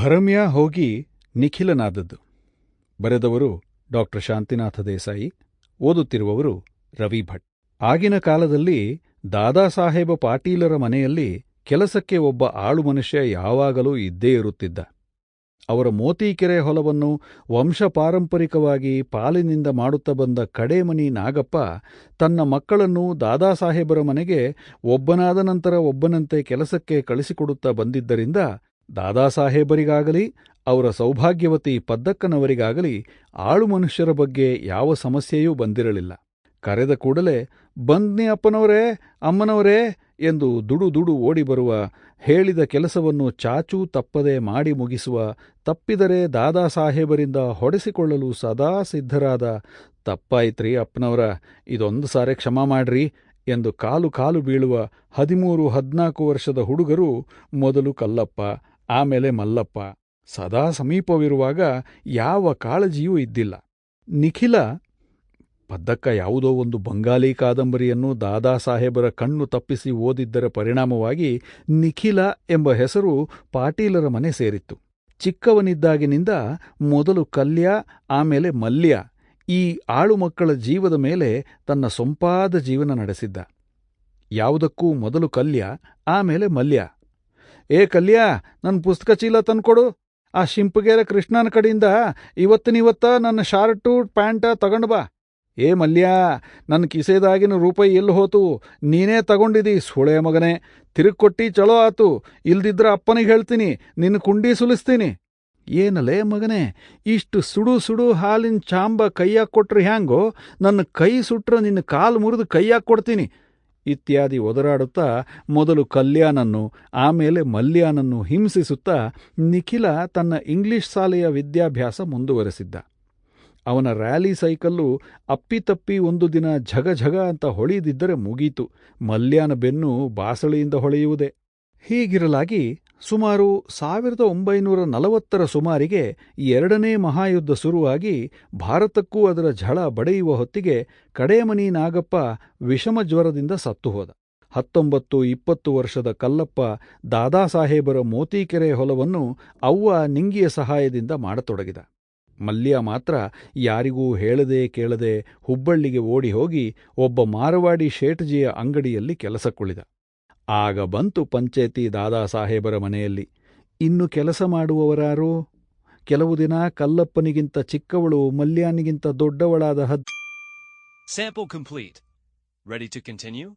ಭರಮ್ಯಾ ಹೋಗಿ ನಿಖಿಲನಾದದ್ದು. ಬರೆದವರು ಡಾಕ್ಟರ್ ಶಾಂತಿನಾಥ ದೇಸಾಯಿ, ಓದುತ್ತಿರುವವರು ರವಿ ಭಟ್. ಆಗಿನ ಕಾಲದಲ್ಲಿ ದಾದಾಸಾಹೇಬ ಪಾಟೀಲರ ಮನೆಯಲ್ಲಿ ಕೆಲಸಕ್ಕೆ ಒಬ್ಬ ಆಳು ಮನುಷ್ಯ ಯಾವಾಗಲೂ ಇದ್ದೇ ಇರುತ್ತಿದ್ದ. ಅವರ ಮೋತೀಕೆರೆ ಹೊಲವನ್ನು ವಂಶಪಾರಂಪರಿಕವಾಗಿ ಪಾಲಿನಿಂದ ಮಾಡುತ್ತಾ ಬಂದ ಕಡೇಮನಿ ನಾಗಪ್ಪ ತನ್ನ ಮಕ್ಕಳನ್ನು ದಾದಾಸಾಹೇಬರ ಮನೆಗೆ ಒಬ್ಬನಾದ ನಂತರ ಒಬ್ಬನಂತೆ ಕೆಲಸಕ್ಕೆ ಕಳಿಸಿಕೊಡುತ್ತಾ ಬಂದಿದ್ದರಿಂದ ದಾದಾಸಾಹೇಬರಿಗಾಗಲಿ ಅವರ ಸೌಭಾಗ್ಯವತಿ ಪದ್ದಕ್ಕನವರಿಗಾಗಲಿ ಆಳು ಮನುಷ್ಯರ ಬಗ್ಗೆ ಯಾವ ಸಮಸ್ಯೆಯೂ ಬಂದಿರಲಿಲ್ಲ. ಕರೆದ ಕೂಡಲೇ ಬಂದ್ನಿ ಅಪ್ಪನವರೇ, ಅಮ್ಮನವರೇ ಎಂದು ದುಡು ಓಡಿಬರುವ, ಹೇಳಿದ ಕೆಲಸವನ್ನು ಚಾಚೂ ತಪ್ಪದೆ ಮಾಡಿ ಮುಗಿಸುವ, ತಪ್ಪಿದರೆ ದಾದಾಸಾಹೇಬರಿಂದ ಹೊಡೆಸಿಕೊಳ್ಳಲು ಸದಾ ಸಿದ್ಧರಾದ, ತಪ್ಪಾಯ್ತ್ರಿ ಅಪ್ಪನವರ, ಇದೊಂದು ಸಾರೆ ಕ್ಷಮಾ ಮಾಡ್ರಿ ಎಂದು ಕಾಲು ಬೀಳುವ 13-14 ವರ್ಷದ ಹುಡುಗರು ಮೊದಲು ಕಲ್ಲಪ್ಪ, ಆಮೇಲೆ ಮಲ್ಲಪ್ಪ, ಸದಾ ಸಮೀಪವಿರುವಾಗ ಯಾವ ಕಾಳಜಿಯೂ ಇದ್ದಿಲ್ಲ. ನಿಖಿಲ ಪದ್ದಕ್ಕ ಯಾವುದೋ ಒಂದು ಬಂಗಾಲಿ ಕಾದಂಬರಿಯನ್ನು ದಾದಾಸಾಹೇಬರ ಕಣ್ಣು ತಪ್ಪಿಸಿ ಓದಿದ್ದರ ಪರಿಣಾಮವಾಗಿ ನಿಖಿಲ ಎಂಬ ಹೆಸರು ಪಾಟೀಲರ ಮನೆ ಸೇರಿತ್ತು. ಚಿಕ್ಕವನಿದ್ದಾಗಿನಿಂದ ಮೊದಲು ಕಲ್ಯ, ಆಮೇಲೆ ಮಲ್ಯ ಈ ಆಳು ಮಕ್ಕಳ ಜೀವದ ಮೇಲೆ ತನ್ನ ಸೊಂಪಾದ ಜೀವನ ನಡೆಸಿದ್ದ. ಯಾವುದಕ್ಕೂ ಮೊದಲು ಕಲ್ಯ, ಆಮೇಲೆ ಮಲ್ಯ. ಏ ಕಲ್ಯ, ನನ್ನ ಪುಸ್ತಕ ಚೀಲ ತಂದ್ಕೊಡು. ಆ ಶಿಂಪಗೇರ ಕೃಷ್ಣನ ಕಡೆಯಿಂದ ಇವತ್ತಿನಿವತ್ತ ನನ್ನ ಶಾರ್ಟು ಪ್ಯಾಂಟ ತಗೊಂಡು ಬಾ. ಏ ಮಲ್ಯ, ನನ್ನ ಕಿಸೆದಾಗಿನ ರೂಪಾಯಿ ಎಲ್ಲಿ ಹೋತು? ನೀನೇ ತಗೊಂಡಿದಿ ಸುಳೆ ಮಗನೇ. ತಿರುಗ್ಕೊಟ್ಟಿ ಚಲೋ ಆತು, ಇಲ್ದಿದ್ರ ಅಪ್ಪನಿಗೆ ಹೇಳ್ತೀನಿ, ನಿನ್ನ ಕುಂಡಿ ಸುಲಿಸ್ತೀನಿ. ಏನಲೇ ಮಗನೇ, ಇಷ್ಟು ಸುಡು ಹಾಲಿನ ಚಾಂಬ ಕೈಯಾಗ ಕೊಟ್ರೆ ಹ್ಯಾಂಗೋ? ನನ್ನ ಕೈ ಸುಟ್ರ ನಿನ್ನ ಕಾಲು ಮುರಿದು ಕೈಯಾಗ ಕೊಡ್ತೀನಿ ಇತ್ಯಾದಿ ಒದರಾಡುತ್ತಾ ಮೊದಲು ಕಲ್ಯಾಣನ್ನು ಆಮೇಲೆ ಮಲ್ಯಾನನ್ನು ಹಿಂಸಿಸುತ್ತಾ ನಿಖಿಲ ತನ್ನ ಇಂಗ್ಲಿಷ್ ಶಾಲೆಯ ವಿದ್ಯಾಭ್ಯಾಸ ಮುಂದುವರೆಸಿದ್ದ. ಅವನ ರ್ಯಾಲಿ ಸೈಕಲ್ಲು ಅಪ್ಪಿತಪ್ಪಿ ಒಂದು ದಿನ ಝಗ ಅಂತ ಹೊಳೆಯದಿದ್ದರೆ ಮುಗೀತು, ಮಲ್ಯಾನ ಬೆನ್ನು ಬಾಸಳಿಯಿಂದ ಹೊಳೆಯುವುದೇ. ಹೀಗಿರಲಾಗಿ ಸುಮಾರು 1940 ಸುಮಾರಿಗೆ ಎರಡನೇ ಮಹಾಯುದ್ಧ ಶುರುವಾಗಿ ಭಾರತಕ್ಕೂ ಅದರ ಝಳ ಬಡೆಯುವ ಹೊತ್ತಿಗೆ ಕಡೇಮನಿ ನಾಗಪ್ಪ ವಿಷಮ ಜ್ವರದಿಂದ ಸತ್ತು ಹೋದ. 19-20 ವರ್ಷದ ಕಲ್ಲಪ್ಪ ದಾದಾಸಾಹೇಬರ ಮೋತೀಕೆರೆ ಹೊಲವನ್ನು ಅವ್ವ ನಿಂಗಿಯ ಸಹಾಯದಿಂದ ಮಾಡತೊಡಗಿದ. ಮಲ್ಯ ಮಾತ್ರ ಯಾರಿಗೂ ಹೇಳದೆ ಕೇಳದೆ ಹುಬ್ಬಳ್ಳಿಗೆ ಓಡಿ ಹೋಗಿ ಒಬ್ಬ ಮಾರವಾಡಿ ಶೇಠಜಿಯ ಅಂಗಡಿಯಲ್ಲಿ ಕೆಲಸ ಕುಳಿದ. ಆಗ ಬಂತು ಪಂಚಾಯ್ತಿ ದಾದಾಸಾಹೇಬರ ಮನೆಯಲ್ಲಿ. ಇನ್ನು ಕೆಲಸ ಮಾಡುವವರಾರು? ಕೆಲವು ದಿನ ಕಲ್ಲಪ್ಪನಿಗಿಂತ ಚಿಕ್ಕವಳು ಮಲ್ಯಾನಿಗಿಂತ ದೊಡ್ಡವಳಾದ Sample complete. Ready to continue?